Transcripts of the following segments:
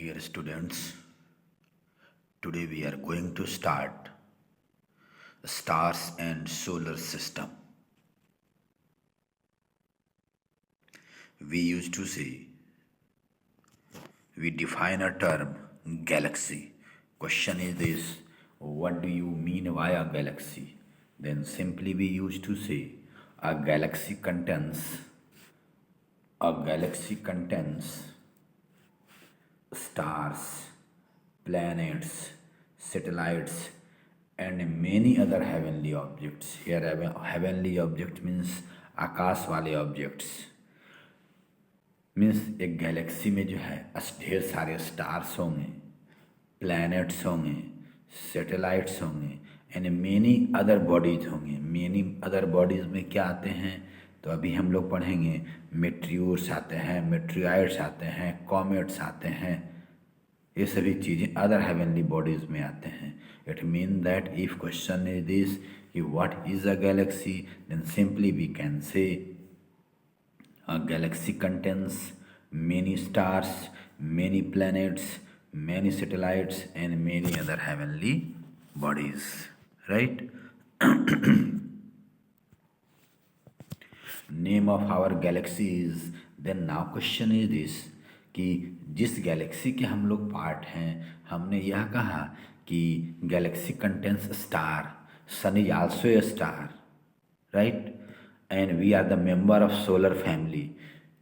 Dear students, today we are going to start stars and solar system. We used to say, we define a term galaxy. Question is this, what do you mean by a galaxy? Then simply we used to say, a galaxy contains stars, planets, satellites, and many other heavenly objects. Here heavenly object means आकाश वाले objects means एक Galaxy में जो है ढेर सारे stars होंगे, planets होंगे, satellites होंगे एंड मेनी अदर बॉडीज होंगे। मेनी अदर बॉडीज़ में क्या आते हैं तो अभी हम लोग पढ़ेंगे। मेट्रियोर्स आते हैं, मेट्रियाइड्स आते हैं, कॉमेट्स आते हैं, ये सभी चीज़ें अदर हेवनली बॉडीज़ में आते हैं। It mean that if question is this कि what is a galaxy, then simply we can say a galaxy contains many stars, many planets, many satellites and many other heavenly bodies, right? Name of our galaxy is, then now question is this कि जिस Galaxy के हम लोग part हैं, हमने यह कहा कि galaxy contains star, sun is also a star, right? And we are the member of solar family,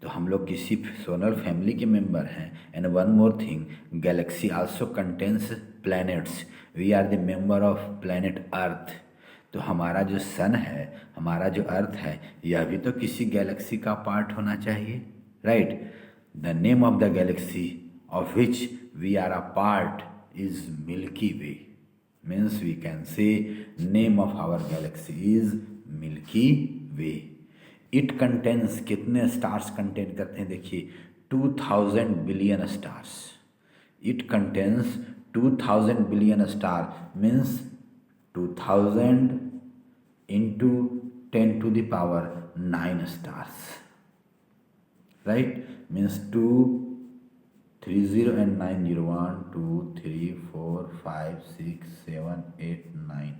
तो हम लोग किसी सोलर फैमिली के मेंबर हैं। And one more thing, galaxy also contains planets, we are the member of planet earth, तो हमारा जो सन है, हमारा जो अर्थ है, यह भी तो किसी गैलेक्सी का पार्ट होना चाहिए, right? The name of the galaxy of which we are a part is Milky Way, means we can say name of our galaxy is Milky Way. It contains, कितने स्टार्स कंटेन करते हैं देखिए, 2000 billion stars. It contains 2000 billion star means 2000 into 10 to the power 9 stars, right? Means 2 30 and 9 0 1 2 3 4 5 6 7 8 9।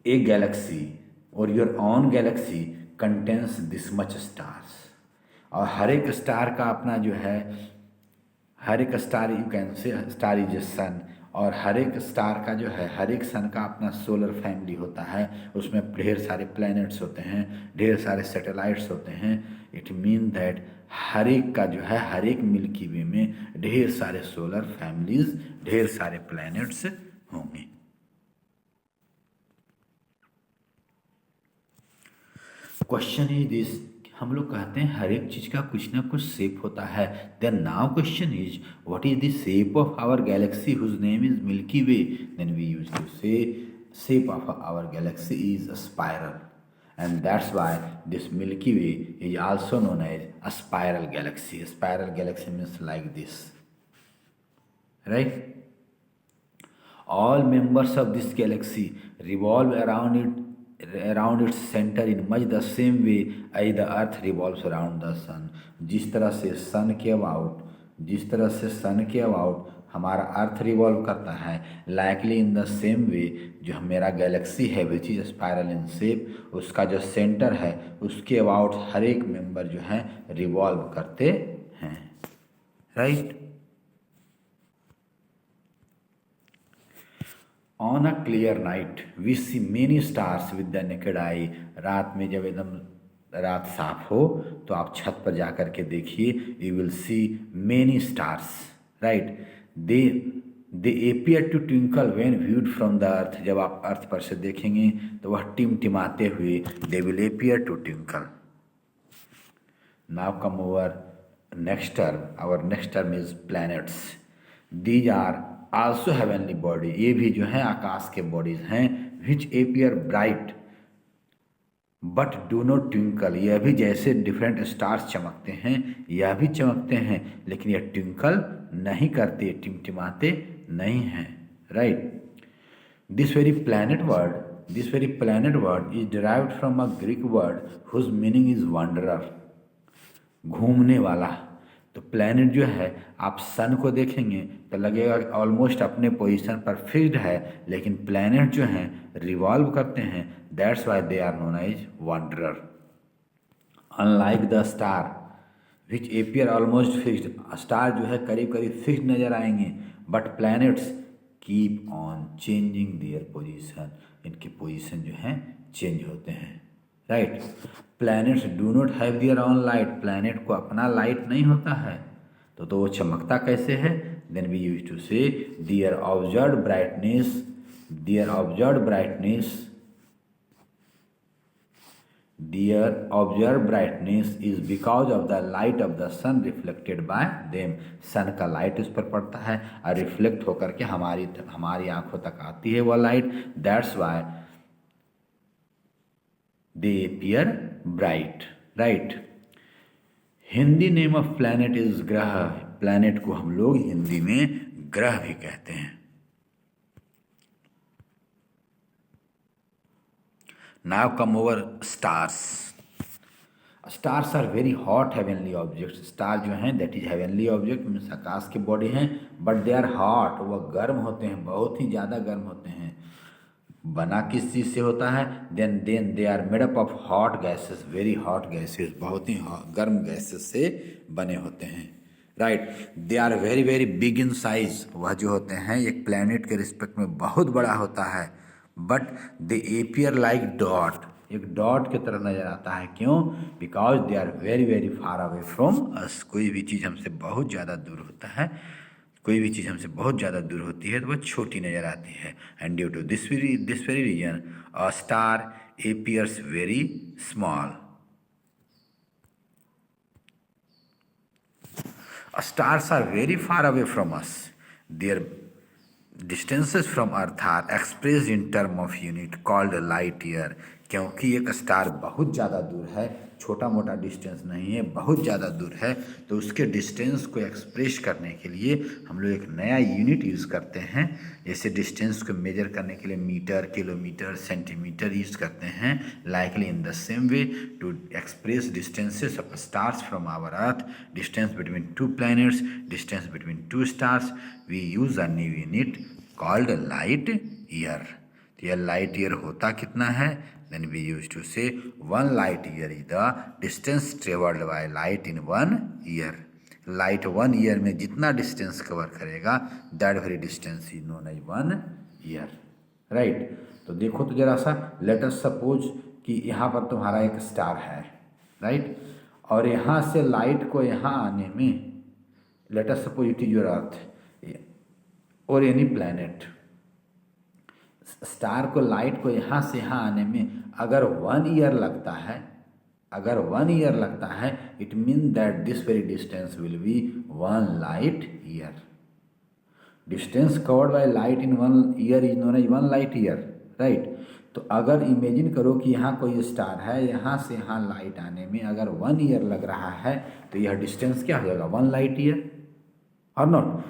A galaxy or your own galaxy contains this much stars, और हर एक star का अपना जो है, हर एक star you can say star is a sun, और हर एक स्टार का जो है, हर एक सन का अपना सोलर फैमिली होता है, उसमें ढेर सारे प्लैनेट्स होते हैं, ढेर सारे सैटेलाइट्स होते हैं। इट मीन दैट हर एक का जो है, हर एक मिल्की वे में ढेर सारे सोलर फैमिलीज, ढेर सारे प्लैनेट्स होंगे। क्वेश्चन इज दिस, हम लोग कहते हैं हर एक चीज़ का कुछ ना कुछ शेप होता है। Then now question is what is the shape of our galaxy whose name is Milky Way, then we use to say shape of our galaxy is a spiral, and that's why this Milky Way is also known as a spiral galaxy. Spiral galaxy means like this, right? All members of this galaxy revolve around its center in much the same way as the earth revolves around the sun। जिस तरह से सन के about हमारा अर्थ revolve करता है, likely in the same वे जो मेरा Galaxy है which is spiral in shape, उसका जो सेंटर है उसके अबाउट हर एक मेंबर जो है रिवॉल्व करते हैं, right? On a clear night we see many stars with the naked eye. रात में जब एकदम रात साफ हो तो आप छत पर जा कर के देखिए, you will see many stars, right? They appear to twinkle when viewed from the earth, जब आप अर्थ पर से देखेंगे तो वह टिमटिमाते हुए, they will appear to twinkle. Now come over next term, our next term is planets. These are also heavenly body, ये भी जो है आकाश के बॉडीज हैं। Which appear bright but do not twinkle, यह भी जैसे डिफरेंट स्टार्स चमकते हैं, यह भी चमकते हैं, लेकिन यह ट्विंकल नहीं करते, टिमटिमाते नहीं हैं, right? This very planet word is derived from a Greek word whose meaning is wanderer, घूमने वाला। तो प्लैनेट जो है आप सन को देखेंगे तो लगेगा कि ऑलमोस्ट अपने पोजीशन पर फिक्स्ड है, लेकिन प्लैनेट जो हैं रिवॉल्व करते हैं, that's why they are known as wanderer. Unlike the star which appear almost fixed, star जो है करीब करीब फिक्स्ड नजर आएंगे, but planets keep on changing their position, इनकी पोजीशन जो है चेंज होते हैं, right. Planets do not have their own light, planet को अपना लाइट नहीं होता है, तो वो चमकता कैसे है. Then we use to say their observed brightness, their observed brightness, their observed brightness is because of the light of the sun reflected by them. सन का लाइट उस पर पड़ता है और रिफ्लेक्ट होकर के हमारी आंखों तक आती है वह light, that's why they appear bright, right. Hindi name of planet is ग्रह, प्लैनेट को हम लोग हिंदी में ग्रह भी कहते हैं. Now come over stars. Stars are very hot heavenly objects. Star जो हैं that is heavenly object, means आकाश के बॉडी हैं, but they are hot, वह गर्म होते हैं, बहुत ही ज़्यादा गर्म होते हैं. बना किस चीज़ से होता है. then they are made up of hot gases, very hot gases, बहुत ही गर्म गैसेस से बने होते हैं, right. They are very very big in size, वह जो होते हैं एक प्लैनेट के रिस्पेक्ट में बहुत बड़ा होता है, but they appear like dot, एक डॉट की तरह नजर आता है. क्यों. Because they are very very far away from us, कोई भी चीज़ हमसे बहुत ज़्यादा दूर होता है, कोई भी चीज़ हमसे बहुत ज़्यादा दूर होती है तो वह छोटी नज़र आती है. And due to this very reason a star appears very small. Stars are very far away from us. Their distances from Earth are expressed in term of unit called light year. क्योंकि एक star बहुत ज़्यादा दूर है, छोटा मोटा distance नहीं है, बहुत ज़्यादा दूर है, तो उसके डिस्टेंस को एक्सप्रेस करने के लिए हम लोग एक नया यूनिट यूज़ करते हैं. जैसे डिस्टेंस को मेजर करने के लिए मीटर, किलोमीटर, सेंटीमीटर यूज़ करते हैं. Likely in the same way to express distances of stars from our earth, distance between two planets, distance between two stars, we use a new unit called light year. तो यह light year होता कितना है. Then we used to say 1 light year is the distance traveled by light in 1 year. Light 1 year में जितना distance cover करेगा that very distance is known as 1 year, right. तो देखो तो जरा सा, let us suppose कि यहाँ पर तुम्हारा एक स्टार है, राइट, और यहाँ से लाइट को यहाँ आने में, let us suppose it is your earth और एनी प्लैनेट, स्टार को लाइट को यहाँ से यहाँ आने में अगर 1 ईयर लगता है, अगर 1 ईयर लगता है, it mean that this very distance will be 1 light year. Distance covered by light in 1 year is known as 1 light year, right. तो अगर इमेजिन करो कि यहाँ कोई स्टार है, यहाँ से यहाँ लाइट आने में अगर 1 ईयर लग रहा है, तो यह डिस्टेंस क्या हो जाएगा, 1 लाइट ईयर और नॉट.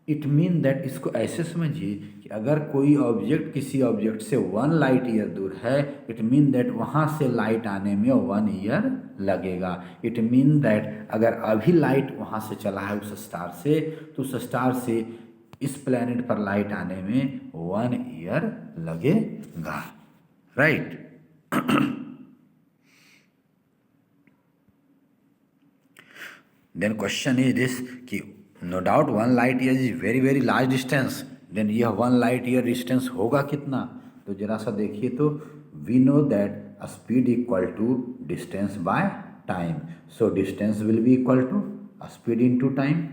इट मीन दैट, इसको ऐसे समझिए कि अगर कोई ऑब्जेक्ट किसी ऑब्जेक्ट से 1 लाइट ईयर दूर है, इट मीन दैट वहाँ से लाइट आने में 1 ईयर लगेगा. इट मीन दैट अगर अभी लाइट वहाँ से चला है उस स्टार से, तो उस स्टार से इस प्लैनेट पर लाइट आने में 1 ईयर लगेगा, right. Then question is this कि no doubt 1 light year is very very large distance, then यह 1 लाइट ईयर डिस्टेंस होगा कितना. तो जरा सा देखिए, तो we know that a speed equal to distance by time, so distance will be equal to a speed into time.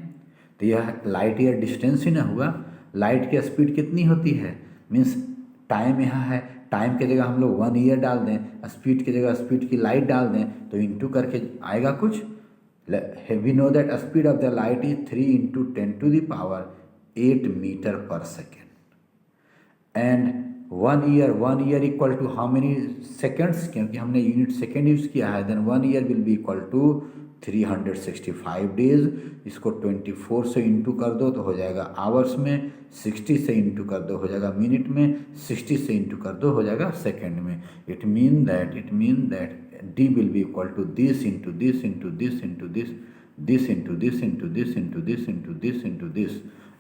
तो यह लाइट ईयर डिस्टेंस ही ना हुआ. लाइट की स्पीड कितनी होती है, मीन्स टाइम यहाँ है, टाइम की जगह हम लोग 1 ईयर डाल दें, स्पीड की जगह स्पीड की लाइट डाल दें, तो इंटू करके आएगा कुछ. We know that speed of the light is 3 into 10 to the power 8 meter per second. And 1 year equal to how many seconds, क्योंकि हमने यूनिट सेकेंड यूज़ किया है. Then 1 year will be equal to 365 days. इसको 24 से into कर दो तो हो जाएगा आवर्स में, 60 से इंटू कर दो हो जाएगा मिनट में, 60 से इंटू कर दो हो जाएगा सेकेंड में. It mean that D will be equal to this into this into this into this, this into this into this into this into this into this,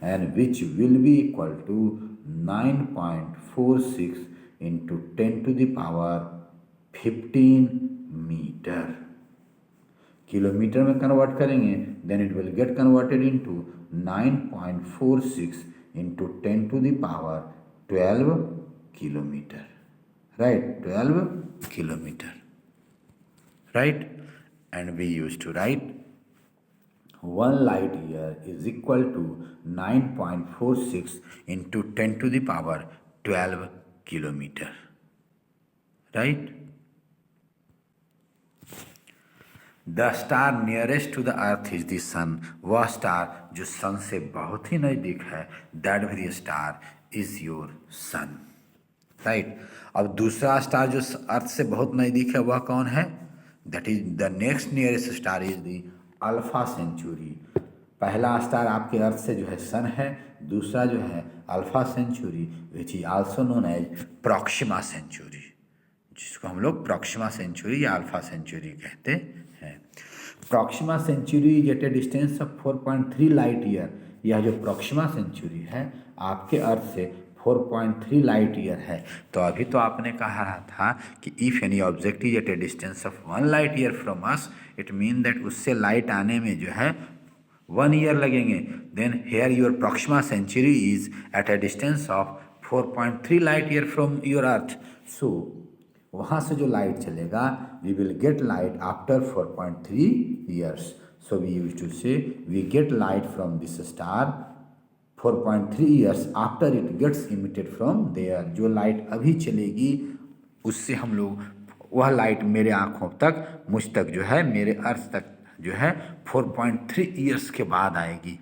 and which will be equal to 9.46 into 10 to the power 15 मीटर। Kilometer में convert करेंगे then it will get converted into 9.46 into 10 to the power 12 kilometer, right? 12 kilometer, right? And we used to write 1 light year is equal to 9.46 into 10 to the power 12 kilometer, right? The star nearest to the earth is the sun, वह star जो sun से बहुत ही नज़दीक है, that very star is your sun, right. अब दूसरा star जो अर्थ से बहुत नज़दीक है वह कौन है? That is the next nearest star is the Alpha Centauri. पहला स्टार आपके अर्थ से जो है सन है, दूसरा जो है Alpha Centauri which is also known as Proxima Centauri, जिसको हम लोग प्रॉक्सिमा सेंचुरी या अल्फा सेंचुरी कहते हैं। Proxima Centauri is at a distance of 4.3 light year. यह जो प्रॉक्सिमा सेंचुरी है आपके अर्थ से 4.3 लाइट ईयर है। तो अभी तो आपने कहा रहा था कि if any object is at a distance of 1 light year from us, it mean that उससे लाइट आने में जो है 1 ईयर लगेंगे। Then here your Proxima Centauri is at a distance of 4.3 light year from your earth. So वहाँ से जो light चलेगा we will get light after 4.3 years. So we use to say we get light from this star 4.3 years after it gets emitted from there. जो light अभी चलेगी उससे हम लोग वह लाइट मेरे आँखों तक, मुझ तक जो है, मेरे अर्थ तक जो है 4.3 ईयर्स के बाद आएगी।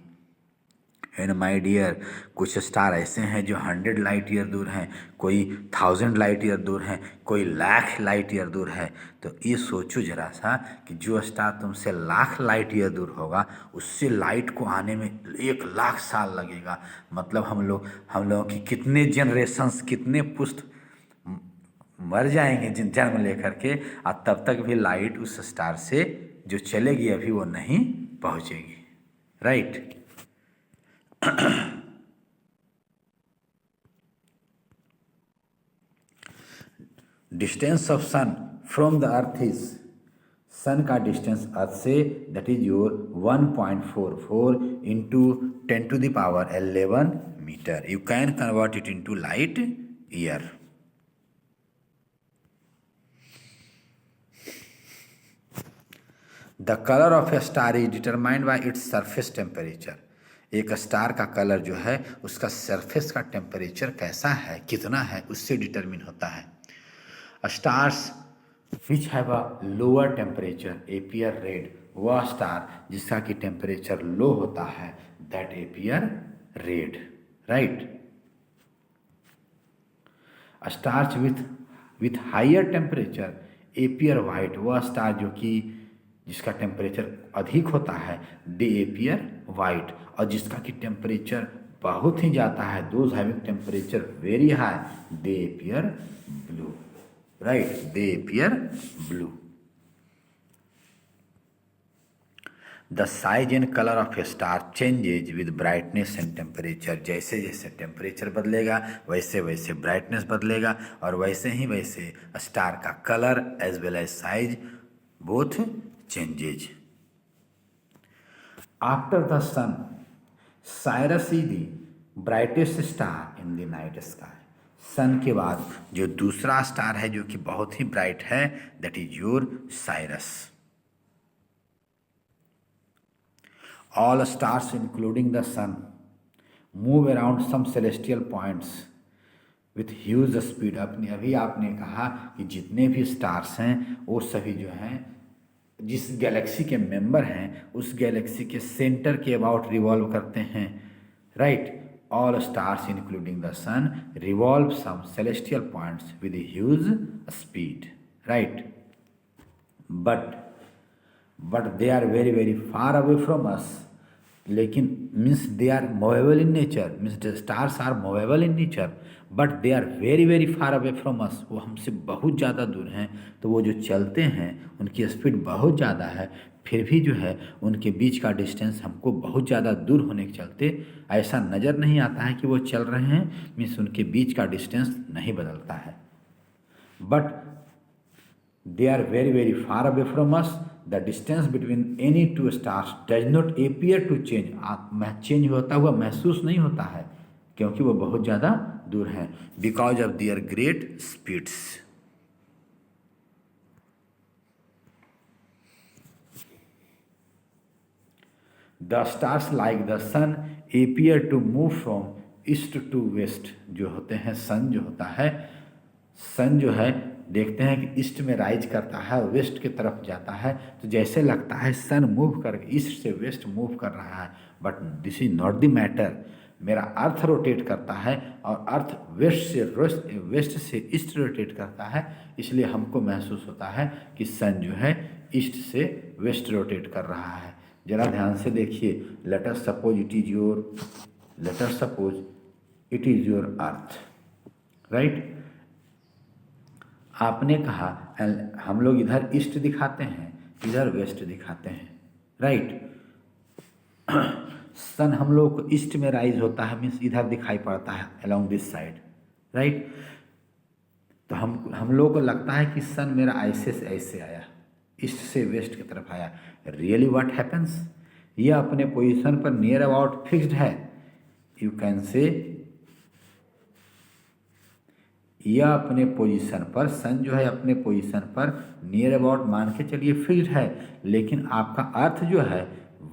एंड माय डियर, कुछ स्टार ऐसे हैं जो 100 लाइट ईयर दूर हैं, कोई 1000 लाइट ईयर दूर हैं, कोई लाख लाइट ईयर दूर है। तो ये सोचो जरा सा कि जो स्टार तुमसे लाख लाइट ईयर दूर होगा उससे लाइट को आने में 1 लाख साल लगेगा। मतलब हम लोगों की कितने जनरेशन्स, कितने पुश्त मर जाएंगे जन्म लेकर के, और तब तक भी लाइट उस स्टार से जो चलेगी अभी वो नहीं पहुँचेगी, right. Distance of sun from the earth is, sun का डिस्टेंस अर्थ से that is your 1.44 into 10 to the power 11 meter. You can convert it into light year. The colour of a star is determined by its surface temperature. एक star का colour जो है उसका surface का temperature कैसा है, कितना है, उससे डिटरमिन होता है। Stars which have a lower temperature appear red, वह स्टार जिसका कि टेम्परेचर लो होता है that appear red, right. Stars with higher temperature appear white, वह स्टार जो कि जिसका टेम्परेचर अधिक होता है दे एपियर वाइट, और जिसका कि टेम्परेचर बहुत ही जाता है those having temperature vary high they appear blue, right, they appear blue. The size and colour of a star changes with brightness and temperature. जैसे जैसे टेम्परेचर बदलेगा वैसे वैसे ब्राइटनेस बदलेगा, और वैसे ही वैसे स्टार का colour as well as size both changes. After the sun, Sirius is the brightest star in the night sky. Sun के बाद जो दूसरा स्टार है जो कि बहुत ही ब्राइट है that is your Sirius. All stars including the sun move around some celestial points with huge speed. अभी आपने कहा कि जितने भी स्टार्स हैं वो सभी जो हैं जिस गैलेक्सी के मेंबर हैं उस गैलेक्सी के सेंटर के अबाउट रिवॉल्व करते हैं, राइट। All stars including the sun revolve some celestial points with huge speed, right, but they are very very far away from us. लेकिन means they are movable in nature, means stars are movable in nature, but they are very very far away from us, वो हमसे बहुत ज़्यादा दूर हैं। तो वो जो चलते हैं उनकी स्पीड बहुत ज़्यादा है, फिर भी जो है उनके बीच का डिस्टेंस हमको बहुत ज़्यादा दूर होने के चलते ऐसा नज़र नहीं आता है कि वो चल रहे हैं, मीन्स उनके बीच का डिस्टेंस नहीं बदलता है। But they are very very far away from us, the distance between any two stars does not appear to change, change होता हुआ महसूस नहीं होता है क्योंकि वो बहुत ज़्यादा दूर हैं, because of their great speeds. The stars like the sun appear to move from east to west, जो होते हैं सन जो होता है, सन जो है देखते हैं कि ईस्ट में राइज करता है, वेस्ट की तरफ जाता है, तो जैसे लगता है सन मूव कर ईस्ट से वेस्ट मूव कर रहा है, but this is not the matter. मेरा अर्थ रोटेट करता है और अर्थ वेस्ट से ईस्ट रोटेट करता है, इसलिए हमको महसूस होता है कि सन जो है ईस्ट से वेस्ट रोटेट कर रहा है। जरा ध्यान से देखिए, late us suppose it is your earth, right. आपने कहा हम लोग इधर ईस्ट दिखाते हैं, इधर वेस्ट दिखाते हैं, राइट। सन हम लोग को ईस्ट में राइज होता है, मीन्स इधर दिखाई पड़ता है अलोंग दिस साइड, राइट। तो हम लोग को लगता है कि सन मेरा ऐसे से ऐसे आया, ईस्ट से वेस्ट की तरफ आया। रियली व्हाट हैपन्स, यह अपने पोजीशन पर नियर अबाउट फिक्स्ड है, यू कैन से यह अपने पोजीशन पर, सन जो है अपने पोजीशन पर नियर अबाउट मान के चलिए फिक्स्ड है, लेकिन आपका अर्थ जो है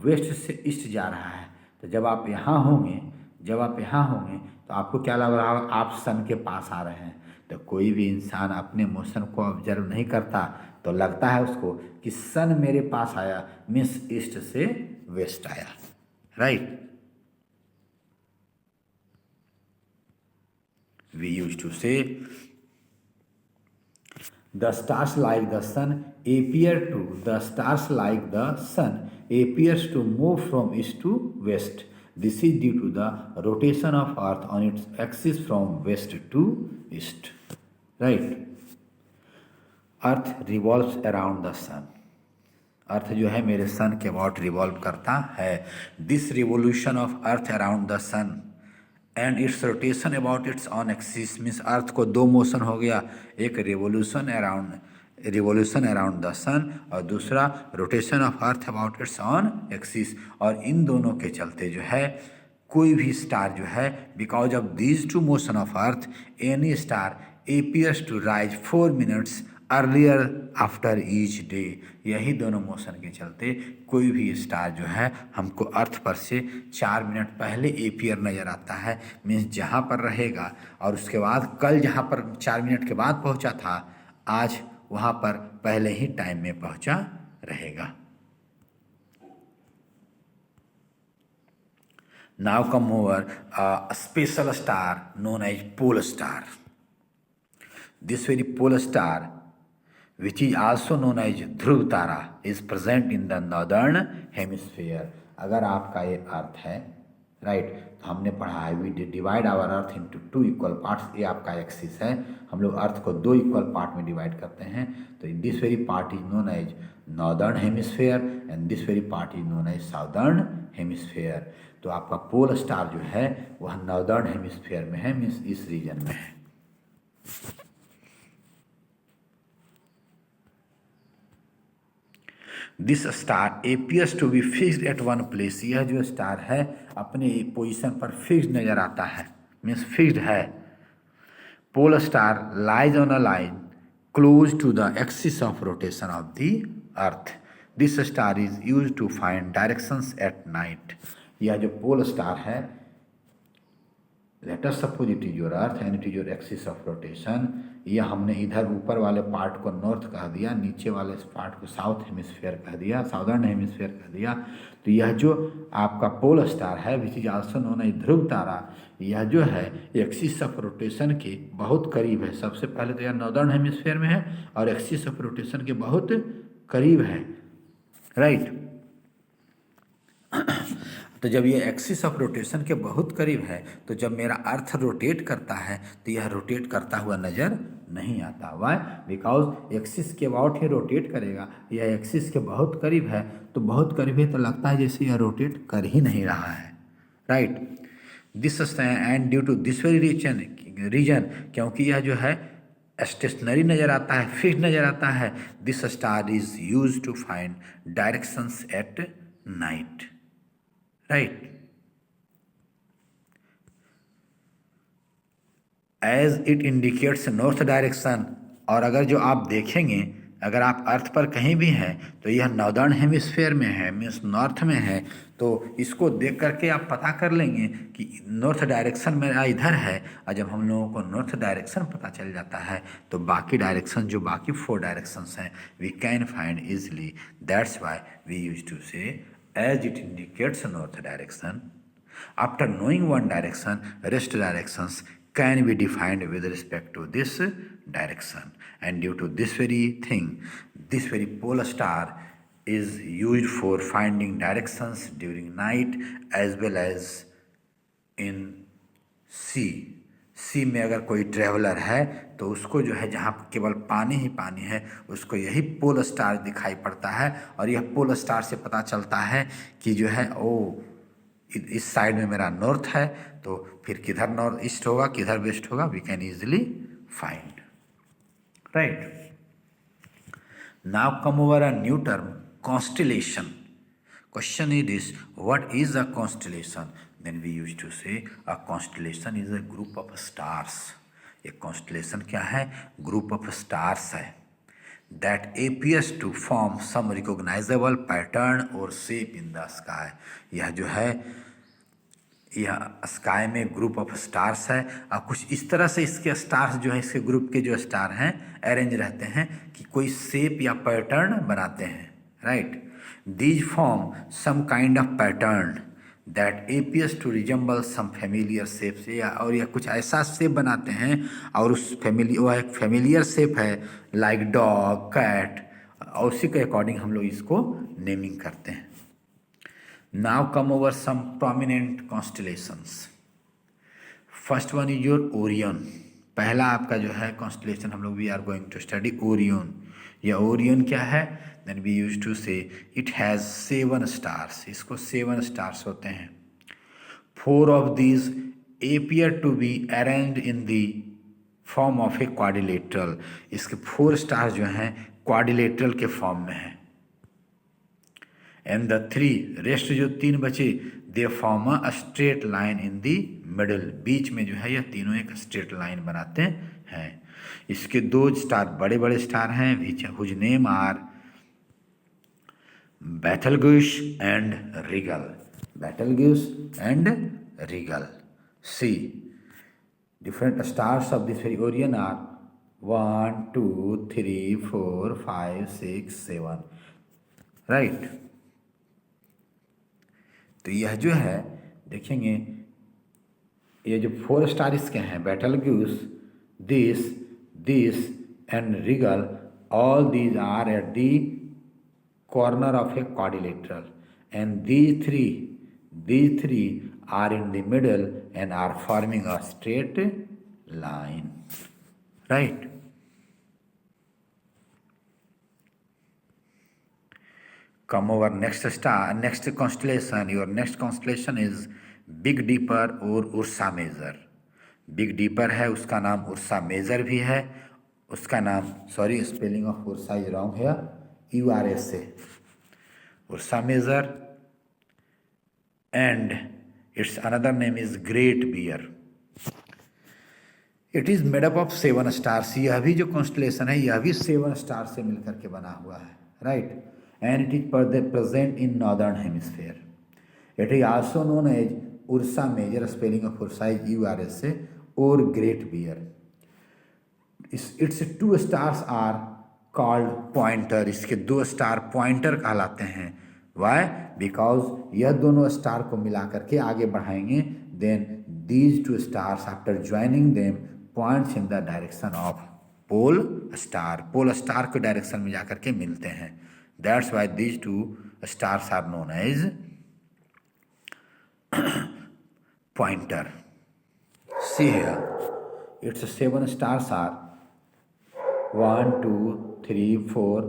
वेस्ट से ईस्ट जा रहा है। तो जब आप यहाँ होंगे तो आपको क्या लग रहा होगा, आप सन के पास आ रहे हैं। तो कोई भी इंसान अपने मोशन को ऑब्जर्व नहीं करता तो लगता है उसको कि सन मेरे पास आया, मीन्स ईस्ट से वेस्ट आया, right. We used to say the stars like the sun appears to move from east to west. This is due to the rotation of earth on its axis from west to east, right. Earth revolves around the sun. Earth जो है मेरे sun के about revolve करता है। This revolution of earth around the sun and its rotation about its own axis, means earth को दो motion हो गया, एक रिवोल्यूशन अराउंड द सन और दूसरा rotation of earth about its own axis. और इन दोनों के चलते जो है कोई भी स्टार जो है, because of these two motion of earth any star appears to rise 4 minutes earlier after each day. यही दोनों मोशन के चलते कोई भी स्टार जो है हमको अर्थ पर से 4 मिनट पहले एपियर नज़र आता है, मीन्स जहाँ पर रहेगा, और उसके बाद कल जहाँ पर 4 मिनट के बाद पहुँचा था, आज वहाँ पर पहले ही टाइम में पहुँचा रहेगा। Now come over a special star known as pole star. This very pole star which is also known as Dhruv tara is present in the northern hemisphere। अगर आपका ये अर्थ है, राइट, तो हमने पढ़ा है we divide our earth into 2 equal parts. ये आपका एक्सिस है, हम लोग अर्थ को 2 इक्वल पार्ट में डिवाइड करते हैं। तो this very part is known as northern hemisphere and this very part is known as southern hemisphere. तो आपका पोल स्टार जो है वह नॉर्दर्न हेमिस्फेयर में है, मीन्स इस रीजन में है। This star appears to be fixed at one place. यह जो स्टार है अपने पोजीशन पर फिक्स्ड नजर आता है, मीन्स फिक्स्ड है। Pole star lies on a line close to the axis of rotation of the earth. This star is use to find directions at night. यह जो पोल स्टार है, let us suppose it is your earth and it is your axis of rotation. यह हमने इधर ऊपर वाले part को north कह दिया, नीचे वाले पार्ट को साउथ हेमिस्फीयर कह दिया, साउदर्न हेमिस्फीयर कह दिया। तो यह जो आपका पोल स्टार है which is also known as Dhruv Tara, यह जो है एक्सिस ऑफ रोटेशन के बहुत करीब है। सबसे पहले तो यह नॉर्दर्न हेमिस्फीयर में है और एक्सिस ऑफ रोटेशन के बहुत करीब है, राइट। तो जब ये एक्सिस ऑफ रोटेशन के बहुत करीब है, तो जब मेरा अर्थ रोटेट करता है तो यह रोटेट करता हुआ नज़र नहीं आता। वाई? बिकॉज एक्सिस के अबाउट ही रोटेट करेगा। यह एक्सिस के बहुत करीब है, तो बहुत करीब है तो लगता है जैसे यह रोटेट कर ही नहीं रहा है। Right? This and due to this very reason, क्योंकि यह जो है स्टेशनरी नज़र आता है, फिक्स नज़र आता है, this star is use to find directions at night. Right? As it indicates north direction, और अगर जो आप देखेंगे, अगर आप अर्थ पर कहीं भी हैं तो यह नॉर्दर्न हेमिस्फेयर में है, मीन्स नॉर्थ में है, तो इसको देख करके आप पता कर लेंगे कि नॉर्थ डायरेक्शन मेरा इधर है। और जब हम लोगों को नॉर्थ डायरेक्शन पता चल जाता है तो बाकी डायरेक्शन, जो बाकी 4 डायरेक्शंस हैं, we can find easily. That's why we use to say as it indicates north direction. After knowing one direction, rest directions can be defined with respect to this direction, and due to this very thing, this very pole star is used for finding directions during night as well as in sea. सी में अगर कोई traveller है तो उसको जो है, जहाँ केवल पानी ही पानी है, उसको यही पोल स्टार दिखाई पड़ता है, और यह पोल स्टार से पता चलता है कि जो है इस साइड में मेरा नॉर्थ है, तो फिर किधर नॉर्थ ईस्ट होगा, किधर वेस्ट होगा, we can easily find. Right? Now come over a new term, constellation. Question is this, what is a constellation? Then we use to say a constellation is a group of stars. एक constellation क्या है? Group of stars है that appears to form some recognizable pattern or shape in the sky। यह जो है, यह sky में group of stars है, और कुछ इस तरह से इसके स्टार्स जो है, इसके ग्रुप के जो स्टार हैं अरेंज रहते हैं कि कोई शेप या पैटर्न बनाते हैं। Right? These form some kind of pattern that appears to resemble some familiar shape से, या और यह कुछ ऐसा शेप बनाते हैं, और उस वह एक फेमिलियर शेप है, लाइक डॉग, कैट, और उसी के अकॉर्डिंग हम लोग इसको नेमिंग करते हैं। Now come over some prominent constellations. First one is your Orion. पहला आपका जो है कॉन्स्टेलेशन हम लोग we are going to study Orion. यह ओरियन क्या है? Then we use to say it has 7 stars. इसको 7 स्टार्स होते हैं। 4 of these appear to be arranged in the form of a quadrilateral. इसके 4 स्टार जो हैं क्वाड्रिलेटरल के फॉर्म में हैं। एंड द 3 रेस्ट जो 3 बचे, they form a straight line in the middle. बीच में जो है यह तीनों एक स्ट्रेट लाइन बनाते हैं। इसके 2 स्टार बड़े बड़े स्टार हैं, whose name are Betelgeuse and Rigel. Betelgeuse and Rigel. See different stars of this very Orion are 1, 2, 3, 4, 5, 6, 7। Right? तो यह जो है देखेंगे, ये जो 4 स्टार इसके हैं, Betelgeuse, this and Rigel, all these are at the corner of a quadrilateral, and these three are in the middle and are forming a straight line। Right? Come over next star, next constellation। Your next constellation is Big Dipper और Ursa Major. Big Dipper है, उसका नाम Ursa Major भी है। उसका नाम, sorry spelling of Ursa is wrong है, URSA, Ursa Major. And its another name is Great Bear. It is made up of 7 stars. यह भी जो कॉन्स्टलेशन है, यह भी 7 स्टार से मिलकर के बना हुआ है। Right? And it is present in northern hemisphere. It is also known as Ursa Major, spelling of Ursa is URSA, और Great Bear. Its 2 stars are called pointer. इसके 2 स्टार पॉइंटर कहलाते हैं। वाई? बिकॉज यह दोनों star को मिला करके आगे बढ़ाएंगे, then these 2 stars after joining them points in the direction of pole star. Pole star के डायरेक्शन में जाकर के मिलते हैं। That's why these 2 stars are known as pointer. See here, its 7 stars are 1, 2, 3, 4,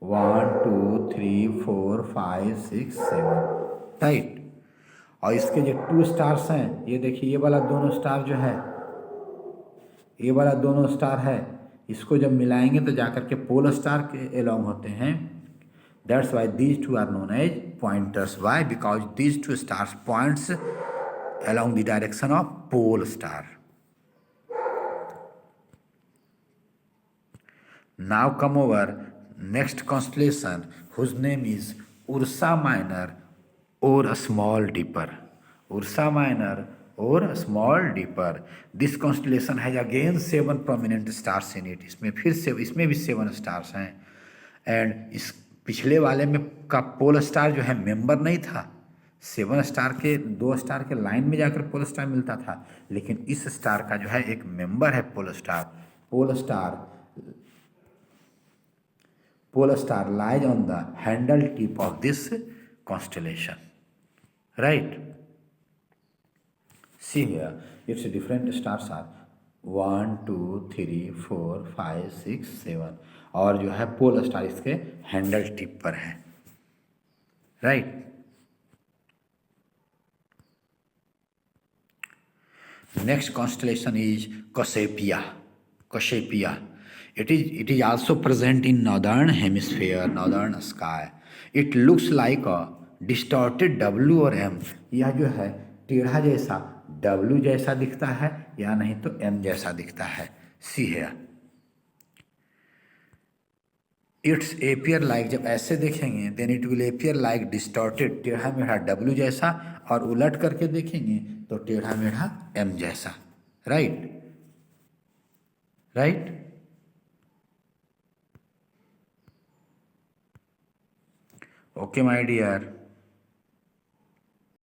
1, 2, 3, 4, 5, 6, 7, right. और इसके जो 2 स्टार्स हैं, ये देखिए ये वाला दोनों स्टार जो है, ये वाला दोनों स्टार है, इसको जब मिलाएंगे तो जाकर के पोल स्टार के एलोंग होते हैं। That's why these two are known as pointers. Why? Because these two stars points along the direction of pole star. Now come over next constellation whose name is Ursa Minor or Small Dipper. Ursa Minor or Small Dipper. This constellation has again 7 prominent stars in it. इसमें फिर से इसमें भी 7 stars हैं। And इस पिछले वाले में का पोल स्टार जो है मेंबर नहीं था। 7 स्टार के 2 स्टार के लाइन में जाकर पोल स्टार मिलता था, लेकिन इस स्टार का जो है एक मेंबर है pole star. Pole star lies on the handle tip of this constellation, right. See here its different stars are 1, 2, 3, 4, 5, 6, 7 और जो है पोल स्टार इसके हैंडल टिप पर है, right. Next constellation is Cassiopeia. Cassiopeia. It is also present in northern hemisphere, northern sky. It looks like a distorted W और M. यह जो है टेढ़ा जैसा W जैसा दिखता है या नहीं तो M जैसा दिखता है। See here. It's appear like, जब ऐसे देखेंगे then it will appear like distorted, टेढ़ा मेढ़ा W जैसा, और उलट करके देखेंगे तो टेढ़ा मेढ़ा M जैसा, राइट। Okay my dear.